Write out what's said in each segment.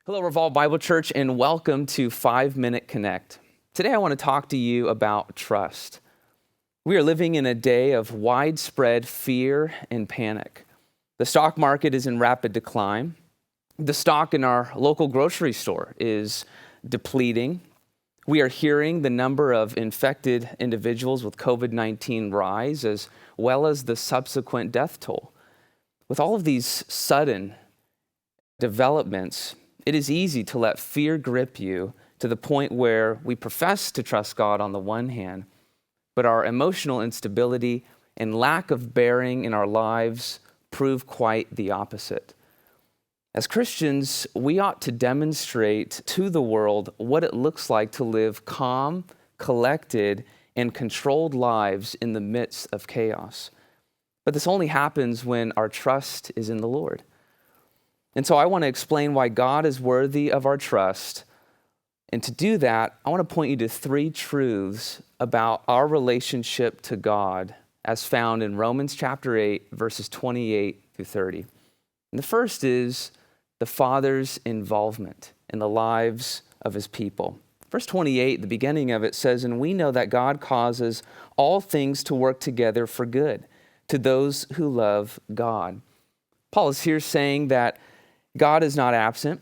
Hello, Revolve Bible Church, and welcome to 5-Minute Connect. Today I want to talk to you about trust. We are living in a day of widespread fear and panic. The stock market is in rapid decline. The stock in our local grocery store is depleting. We are hearing the number of infected individuals with COVID-19 rise, as well as the subsequent death toll. With all of these sudden developments, it is easy to let fear grip you to the point where we profess to trust God on the one hand, but our emotional instability and lack of bearing in our lives prove quite the opposite. As Christians, we ought to demonstrate to the world what it looks like to live calm, collected, and controlled lives in the midst of chaos. But this only happens when our trust is in the Lord. And so I want to explain why God is worthy of our trust. And to do that, I want to point you to 3 truths about our relationship to God as found in Romans chapter 8, verses 28 through 30. And the first is the Father's involvement in the lives of his people. Verse 28, the beginning of it says, "And we know that God causes all things to work together for good to those who love God." Paul is here saying that God is not absent,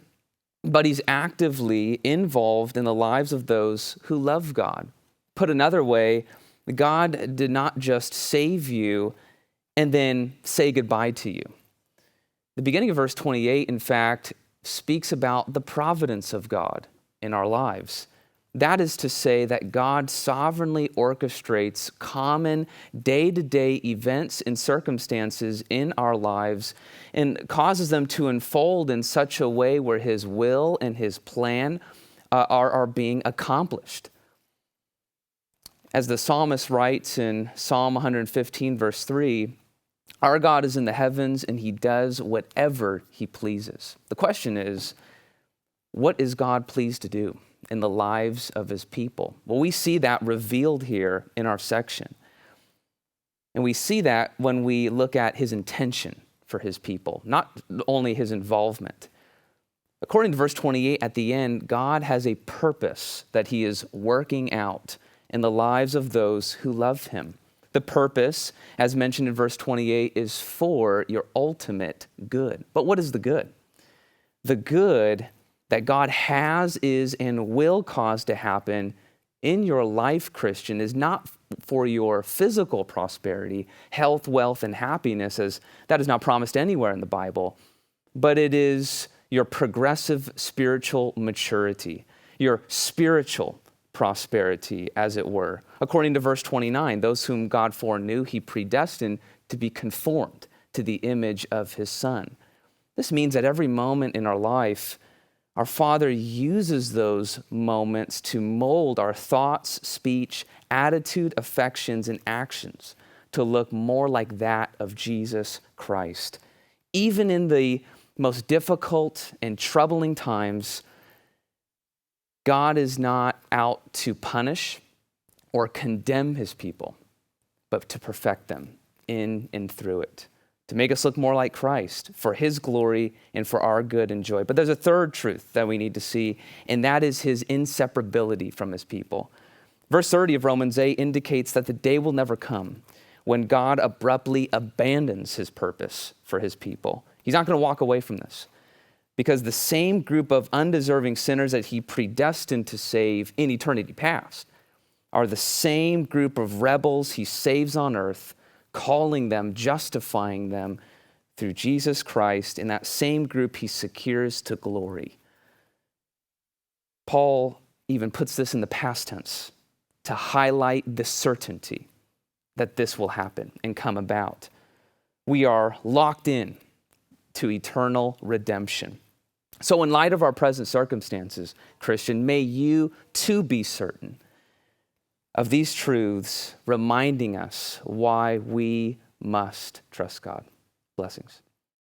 but he's actively involved in the lives of those who love God. Put another way, God did not just save you and then say goodbye to you. The beginning of verse 28, in fact, speaks about the providence of God in our lives. That is to say that God sovereignly orchestrates common day-to-day events and circumstances in our lives and causes them to unfold in such a way where his will and his plan are being accomplished. As the psalmist writes in Psalm 115, verse 3, "Our God is in the heavens and he does whatever he pleases." The question is, what is God pleased to do in the lives of his people? Well, we see that revealed here in our section. And we see that when we look at his intention for his people, not only his involvement. According to verse 28 at the end, God has a purpose that he is working out in the lives of those who love him. The purpose, as mentioned in verse 28, is for your ultimate good. But what is the good? The good that God has, is, and will cause to happen in your life, Christian, is not for your physical prosperity, health, wealth, and happiness, as that is not promised anywhere in the Bible, but it is your progressive spiritual maturity, your spiritual prosperity, as it were. According to verse 29, those whom God foreknew, he predestined to be conformed to the image of his Son. This means at every moment in our life, our Father uses those moments to mold our thoughts, speech, attitude, affections, and actions to look more like that of Jesus Christ. Even in the most difficult and troubling times, God is not out to punish or condemn his people, but to perfect them in and through it, to make us look more like Christ for his glory and for our good and joy. But there's a third truth that we need to see, and that is his inseparability from his people. Verse 30 of Romans 8 indicates that the day will never come when God abruptly abandons his purpose for his people. He's not going to walk away from this, because the same group of undeserving sinners that he predestined to save in eternity past are the same group of rebels he saves on earth, calling them, justifying them through Jesus Christ. In that same group, he secures to glory. Paul even puts this in the past tense to highlight the certainty that this will happen and come about. We are locked in to eternal redemption. So in light of our present circumstances, Christian, may you too be certain of these truths, reminding us why we must trust God. Blessings.